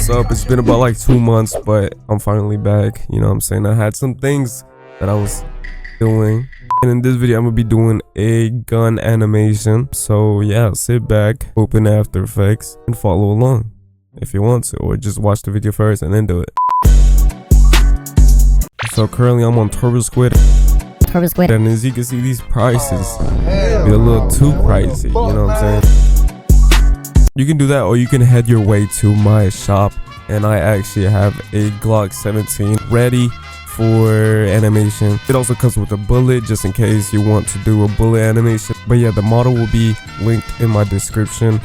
what's up? It's been about like 2 months, but I'm finally back. You know what I'm saying? I had some things that I was doing, and in this video I'm gonna be doing a gun animation. So yeah, sit back, open After Effects, and follow along if you want to, or just watch the video first and then do it. So currently I'm on Turbo Squid, and as you can see, these prices be a little too pricey, you know what I'm saying? You can do that, or you can head your way to my shop, and I actually have a Glock 17 ready for animation. It also comes with a bullet just in case you want to do a bullet animation. But yeah, the model will be linked in my description.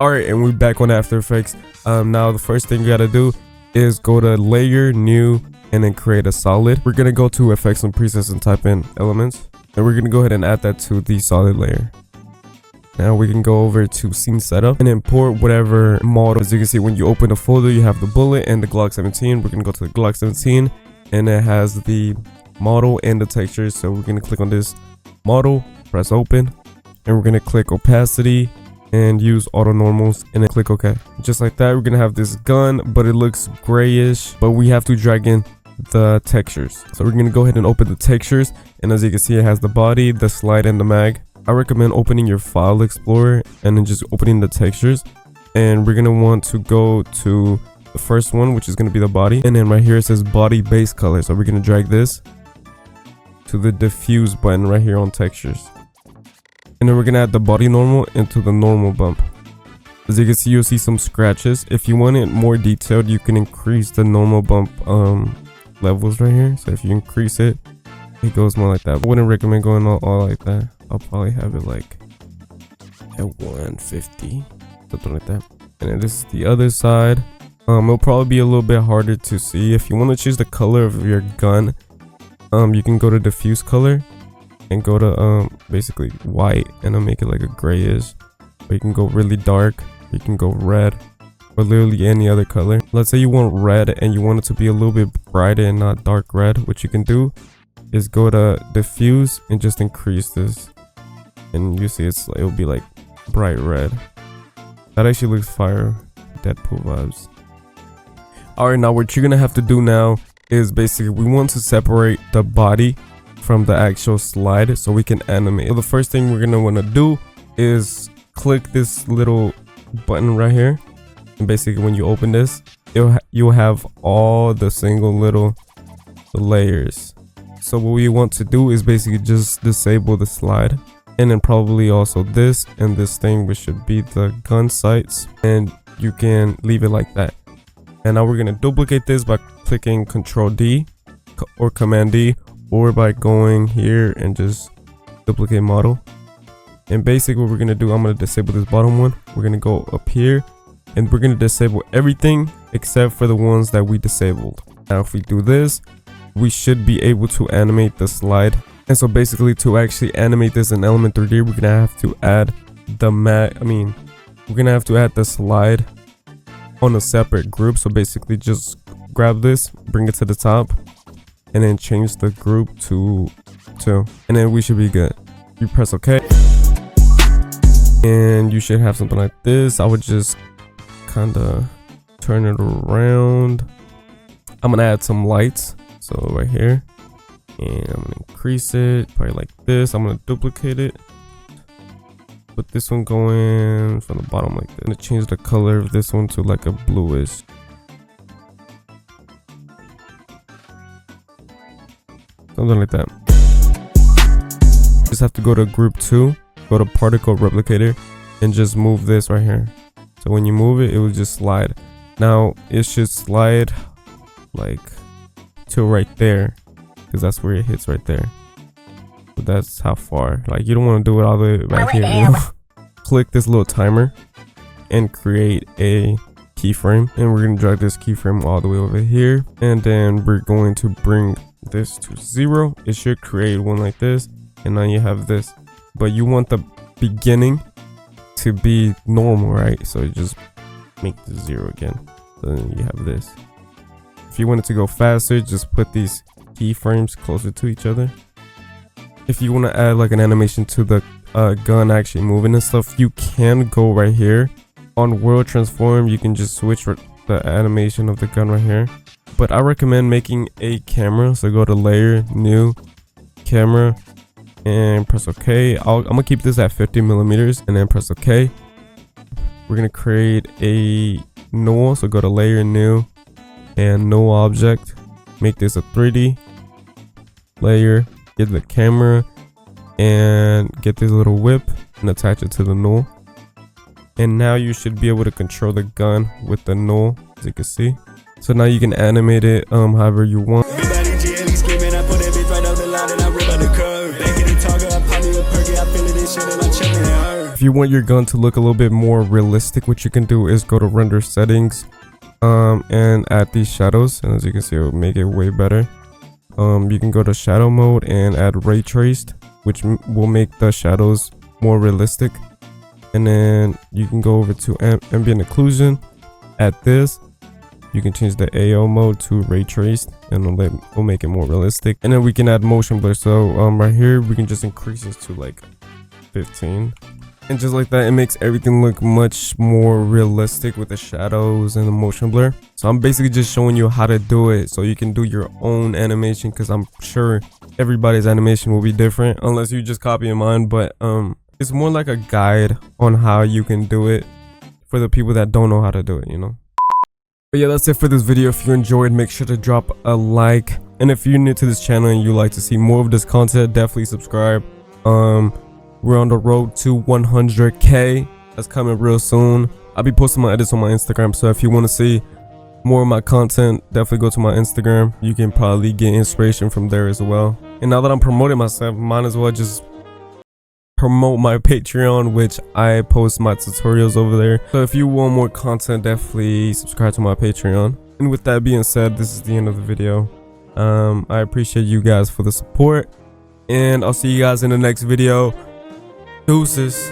Alright, and we're back on After Effects. Now the first thing you gotta do is go to layer, new, and then create a solid. We're gonna go to effects and presets and type in elements, and we're gonna go ahead and add that to the solid layer. Now we can go over to scene setup and import whatever model. As you can see, when you open the folder, you have the bullet and the Glock 17. We're gonna go to the Glock 17, and it has the model and the textures. So we're gonna click on this model, press open, and we're gonna click opacity and use auto normals, and then click OK. Just like that, we're gonna have this gun, but it looks grayish, but we have to drag in the textures. So we're gonna go ahead and open the textures, and as you can see, it has the body, the slide, and the mag. I recommend opening your file explorer and then just opening the textures, and we're gonna want to go to the first one, which is gonna be the body, and then right here it says body base color. So we're gonna drag this to the diffuse button right here on textures, and then we're gonna add the body normal into the normal bump. As you can see, you'll see some scratches. If you want it more detailed, you can increase the normal bump levels right here. So if you increase it, it goes more like that. I wouldn't recommend going all like that. I'll probably have it like at 150, something like that. And then this is the other side. It'll probably be a little bit harder to see. If you want to choose the color of your gun, you can go to diffuse color and go to basically white, and it'll make it like a grayish. Or you can go really dark, you can go red, or literally any other color. Let's say you want red and you want it to be a little bit brighter and not dark red. What you can do is go to diffuse and just increase this, and you see it'll be like bright red. That actually looks fire. Deadpool vibes. Alright, now what you're gonna have to do now is basically we want to separate the body from the actual slide so we can animate. So the first thing we're gonna want to do is click this little button right here, and basically when you open this, you'll have all the single little layers. So what we want to do is basically just disable the slide, and then probably also this and this thing, which should be the gun sights, and you can leave it like that. And now we're going to duplicate this by clicking Control D or Command D, or by going here and just duplicate model. And basically what we're going to do, I'm going to disable this bottom one. We're going to go up here, and we're going to disable everything except for the ones that we disabled. Now if we do this, we should be able to animate the slide. And so basically, to actually animate this in Element 3D, we're gonna have to add the we're gonna have to add the slide on a separate group. So basically just grab this, bring it to the top, and then change the group to 2, and then we should be good. You press OK, and you should have something like this. I would just kind of turn it around. I'm gonna add some lights. So right here, and I'm gonna increase it probably like this. I'm gonna duplicate it, put this one going from the bottom like this. I'm gonna change the color of this one to like a bluish. Something like that. Just have to go to group 2, go to particle replicator, and just move this right here. So when you move it, it will just slide. Now it should slide like to right there, because that's where it hits right there. So that's how far. Like, you don't want to do it all the way back here, you know? Click this little timer and create a keyframe, and we're going to drag this keyframe all the way over here, and then we're going to bring this to 0. It should create one like this, and now you have this, but you want the beginning to be normal, right? So you just make the 0 again, so then you have this. If you want it to go faster, just put these keyframes closer to each other. If you want to add like an animation to the gun actually moving and stuff, you can go right here on world transform, you can just switch the animation of the gun right here. But I recommend making a camera. So go to layer, new, camera, and press OK. I'm gonna keep this at 50 millimeters and then press OK. We're gonna create a null. So go to layer, new, and null object. Make this a 3D layer. Get the camera and get this little whip and attach it to the null. And now you should be able to control the gun with the null, as you can see. So now you can animate it however you want. If you want your gun to look a little bit more realistic, what you can do is go to render settings and add these shadows, and as you can see, it will make it way better. You can go to shadow mode and add ray traced, which will make the shadows more realistic. And then you can go over to ambient occlusion, add this. You can change the AO mode to ray traced, and we'll make it more realistic. And then we can add motion blur. So right here we can just increase this to like 15, and just like that, it makes everything look much more realistic with the shadows and the motion blur. So I'm basically just showing you how to do it so you can do your own animation, because I'm sure everybody's animation will be different unless you just copy mine. But it's more like a guide on how you can do it for the people that don't know how to do it, you know. But yeah, that's it for this video. If you enjoyed, make sure to drop a like, and if you're new to this channel and you like to see more of this content, definitely subscribe. We're on the road to 100k. That's coming real soon. I'll be posting my edits on my Instagram, so if you want to see more of my content, definitely go to my Instagram. You can probably get inspiration from there as well. And now that I'm promoting myself, might as well just promote my Patreon, which I post my tutorials over there. So if you want more content, definitely subscribe to my Patreon. And with that being said, this is the end of the video. I appreciate you guys for the support, and I'll see you guys in the next video. Deuces.